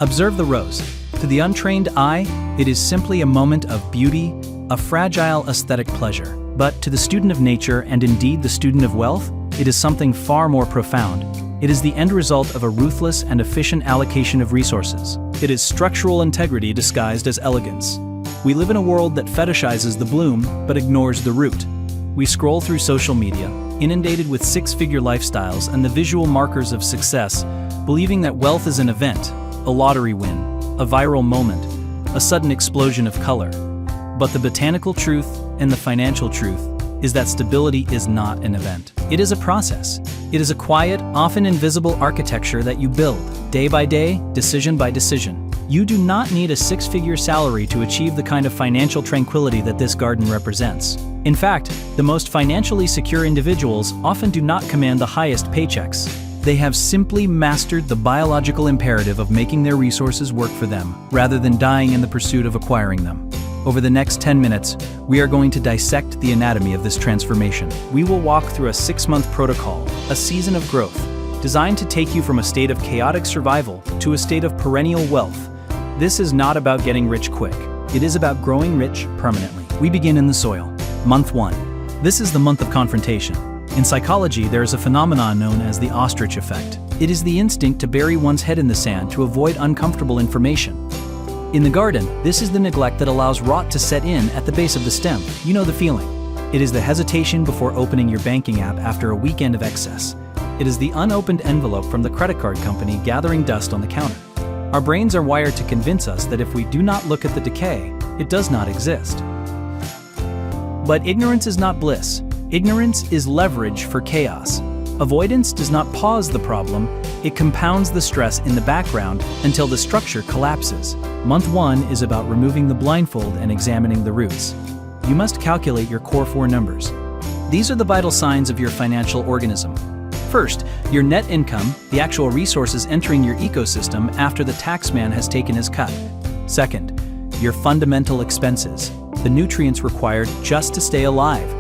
Observe the rose. To the untrained eye, it is simply a moment of beauty, a fragile aesthetic pleasure. But to the student of nature, and indeed the student of wealth, it is something far more profound. It is the end result of a ruthless and efficient allocation of resources. It is structural integrity disguised as elegance. We live in a world that fetishizes the bloom, but ignores the root. We scroll through social media, inundated with six-figure lifestyles and the visual markers of success, believing that wealth is an event, a lottery win, a viral moment, a sudden explosion of color. But the botanical truth and the financial truth is that stability is not an event. It is a process. It is a quiet, often invisible architecture that you build, day by day, decision by decision. You do not need a six-figure salary to achieve the kind of financial tranquility that this garden represents. In fact, the most financially secure individuals often do not command the highest paychecks. They have simply mastered the biological imperative of making their resources work for them, rather than dying in the pursuit of acquiring them. Over the next 10 minutes, we are going to dissect the anatomy of this transformation. We will walk through a 6-month protocol, a season of growth, designed to take you from a state of chaotic survival to a state of perennial wealth. This is not about getting rich quick. It is about growing rich permanently. We begin in the soil. Month 1. This is the month of confrontation. In psychology, there is a phenomenon known as the ostrich effect. It is the instinct to bury one's head in the sand to avoid uncomfortable information. In the garden, this is the neglect that allows rot to set in at the base of the stem. You know the feeling. It is the hesitation before opening your banking app after a weekend of excess. It is the unopened envelope from the credit card company gathering dust on the counter. Our brains are wired to convince us that if we do not look at the decay, it does not exist. But ignorance is not bliss. Ignorance is leverage for chaos. Avoidance does not pause the problem, it compounds the stress in the background until the structure collapses. Month 1 is about removing the blindfold and examining the roots. You must calculate your core 4 numbers. These are the vital signs of your financial organism. First, your net income, the actual resources entering your ecosystem after the taxman has taken his cut. Second, your fundamental expenses, the nutrients required just to stay alive.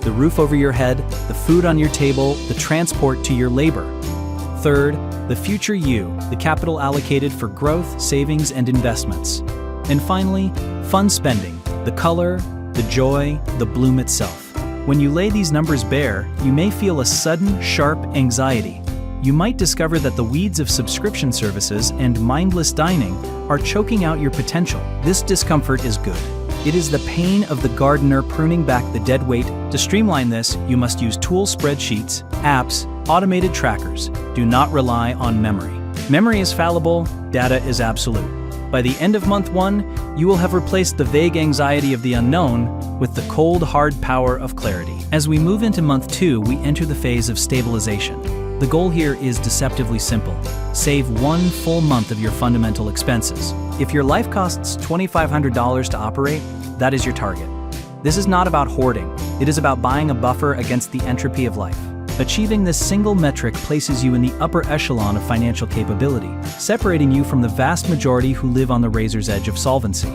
The roof over your head, the food on your table, the transport to your labor. Third, the future you, the capital allocated for growth, savings, and investments. And finally, fun spending, the color, the joy, the bloom itself. When you lay these numbers bare, you may feel a sudden, sharp anxiety. You might discover that the weeds of subscription services and mindless dining are choking out your potential. This discomfort is good. It is the pain of the gardener pruning back the dead weight. To streamline this, you must use tool spreadsheets, apps, automated trackers. Do not rely on memory. Memory is fallible, data is absolute. By the end of month 1, you will have replaced the vague anxiety of the unknown with the cold, hard power of clarity. As we move into month 2, we enter the phase of stabilization. The goal here is deceptively simple. Save 1 full month of your fundamental expenses. If your life costs $2,500 to operate, that is your target. This is not about hoarding. It is about buying a buffer against the entropy of life. Achieving this single metric places you in the upper echelon of financial capability, separating you from the vast majority who live on the razor's edge of solvency.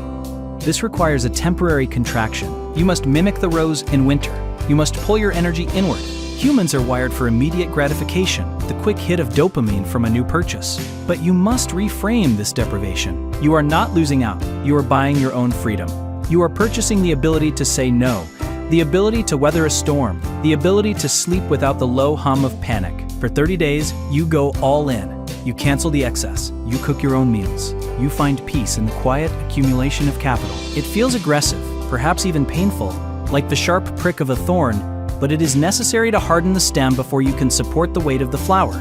This requires a temporary contraction. You must mimic the rose in winter. You must pull your energy inward. Humans are wired for immediate gratification, the quick hit of dopamine from a new purchase. But you must reframe this deprivation. You are not losing out. You are buying your own freedom. You are purchasing the ability to say no, the ability to weather a storm, the ability to sleep without the low hum of panic. For 30 days, you go all in. You cancel the excess. You cook your own meals. You find peace in the quiet accumulation of capital. It feels aggressive, perhaps even painful, like the sharp prick of a thorn, but it is necessary to harden the stem before you can support the weight of the flower.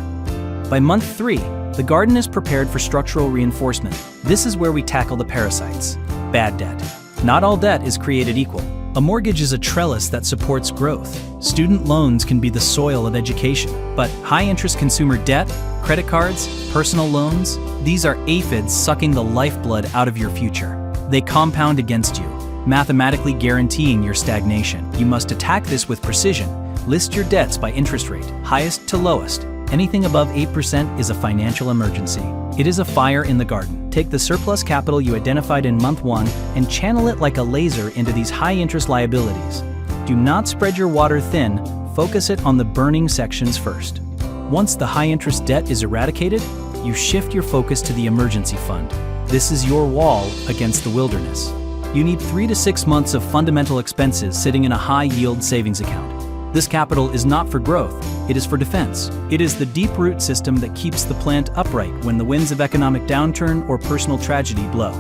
By month 3, the garden is prepared for structural reinforcement. This is where we tackle the parasites. Bad debt. Not all debt is created equal. A mortgage is a trellis that supports growth. Student loans can be the soil of education, but high-interest consumer debt, credit cards, personal loans, these are aphids sucking the lifeblood out of your future. They compound against you, mathematically guaranteeing your stagnation. You must attack this with precision. List your debts by interest rate, highest to lowest. Anything above 8% is a financial emergency. It is a fire in the garden. Take the surplus capital you identified in month 1 and channel it like a laser into these high-interest liabilities. Do not spread your water thin, focus it on the burning sections first. Once the high-interest debt is eradicated, you shift your focus to the emergency fund. This is your wall against the wilderness. You need 3 to 6 months of fundamental expenses sitting in a high-yield savings account. This capital is not for growth, it is for defense. It is the deep root system that keeps the plant upright when the winds of economic downturn or personal tragedy blow.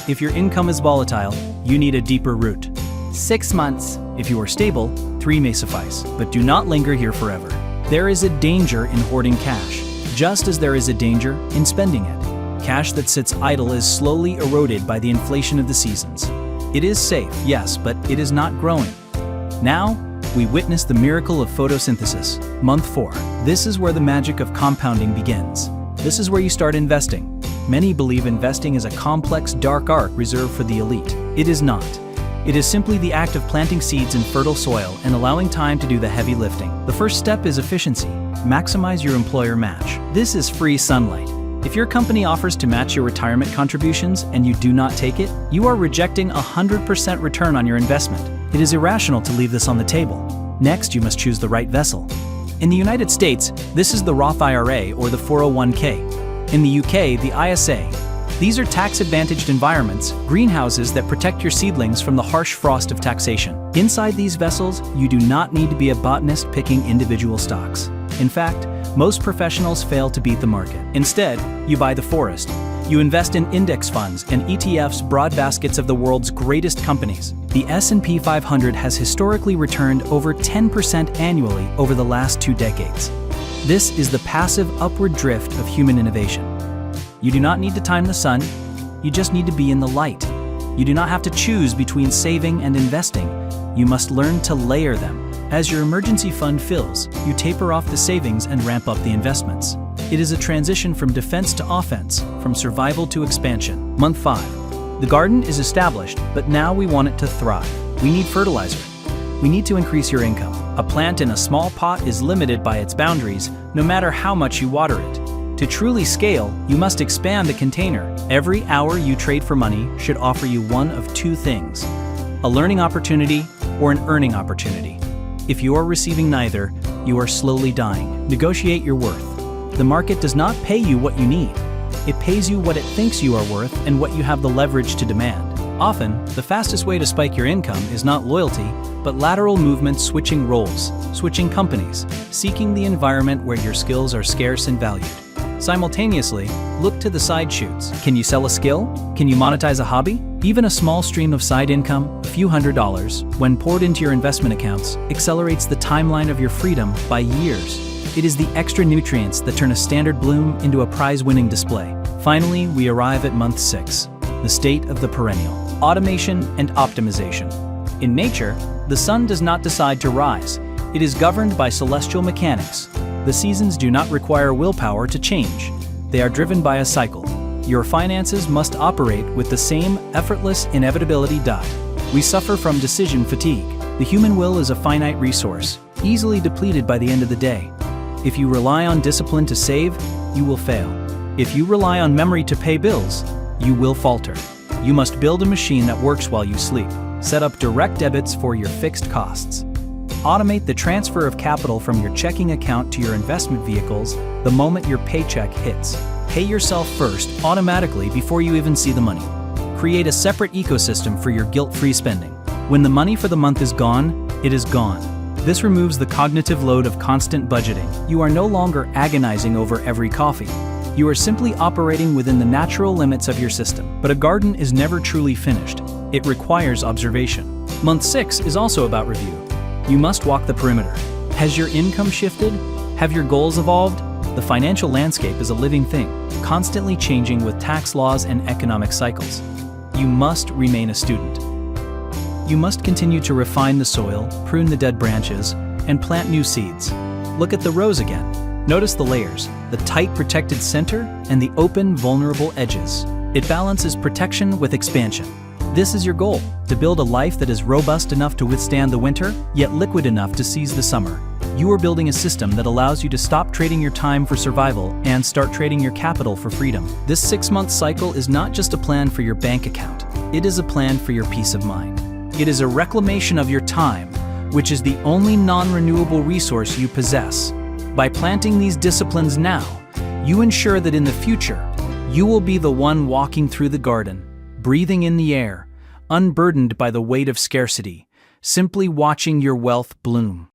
If your income is volatile, you need a deeper root. 6 months. If you are stable, 3 may suffice, but do not linger here forever. There is a danger in hoarding cash, just as there is a danger in spending it. Cash that sits idle is slowly eroded by the inflation of the seasons. It is safe, yes, but it is not growing. Now, we witness the miracle of photosynthesis. Month 4. This is where the magic of compounding begins. This is where you start investing. Many believe investing is a complex, dark art reserved for the elite. It is not. It is simply the act of planting seeds in fertile soil and allowing time to do the heavy lifting. The first step is efficiency. Maximize your employer match. This is free sunlight. If your company offers to match your retirement contributions and you do not take it, you are rejecting 100% return on your investment. It is irrational to leave this on the table. Next, you must choose the right vessel. In the United States, this is the Roth IRA or the 401k. In the UK, the ISA. These are tax-advantaged environments, greenhouses that protect your seedlings from the harsh frost of taxation. Inside these vessels, you do not need to be a botanist picking individual stocks. In fact, most professionals fail to beat the market. Instead, you buy the forest. You invest in index funds and ETFs, broad baskets of the world's greatest companies. The S&P 500 has historically returned over 10% annually over the last 2 decades. This is the passive upward drift of human innovation. You do not need to time the sun, you just need to be in the light. You do not have to choose between saving and investing. You must learn to layer them. As your emergency fund fills, you taper off the savings and ramp up the investments. It is a transition from defense to offense, from survival to expansion. Month 5. The garden is established, but now we want it to thrive. We need fertilizer. We need to increase your income. A plant in a small pot is limited by its boundaries, no matter how much you water it. To truly scale, you must expand the container. Every hour you trade for money should offer you one of 2 things: a learning opportunity or an earning opportunity. If you are receiving neither, you are slowly dying. Negotiate your worth. The market does not pay you what you need. It pays you what it thinks you are worth and what you have the leverage to demand. Often, the fastest way to spike your income is not loyalty, but lateral movement, switching roles, switching companies, seeking the environment where your skills are scarce and valued. Simultaneously, look to the side shoots. Can you sell a skill? Can you monetize a hobby? Even a small stream of side income, a few $100s, when poured into your investment accounts, accelerates the timeline of your freedom by years. It is the extra nutrients that turn a standard bloom into a prize-winning display. Finally, we arrive at month 6, the state of the perennial. Automation and optimization. In nature, the sun does not decide to rise. It is governed by celestial mechanics. The seasons do not require willpower to change. They are driven by a cycle. Your finances must operate with the same effortless inevitability. We suffer from decision fatigue. The human will is a finite resource, easily depleted by the end of the day. If you rely on discipline to save, you will fail. If you rely on memory to pay bills, you will falter. You must build a machine that works while you sleep. Set up direct debits for your fixed costs. Automate the transfer of capital from your checking account to your investment vehicles the moment your paycheck hits. Pay yourself first, automatically, before you even see the money. Create a separate ecosystem for your guilt-free spending. When the money for the month is gone, it is gone. This removes the cognitive load of constant budgeting. You are no longer agonizing over every coffee. You are simply operating within the natural limits of your system. But a garden is never truly finished. It requires observation. Month 6 is also about review. You must walk the perimeter. Has your income shifted? Have your goals evolved? The financial landscape is a living thing, constantly changing with tax laws and economic cycles. You must remain a student. You must continue to refine the soil, prune the dead branches, and plant new seeds. Look at the rows again. Notice the layers, the tight protected center, and the open, vulnerable edges. It balances protection with expansion. This is your goal, to build a life that is robust enough to withstand the winter, yet liquid enough to seize the summer. You are building a system that allows you to stop trading your time for survival and start trading your capital for freedom. This 6-month cycle is not just a plan for your bank account. It is a plan for your peace of mind. It is a reclamation of your time, which is the only non-renewable resource you possess. By planting these disciplines now, You ensure that in the future, you will be the one walking through the garden, breathing in the air, unburdened by the weight of scarcity, simply watching your wealth bloom.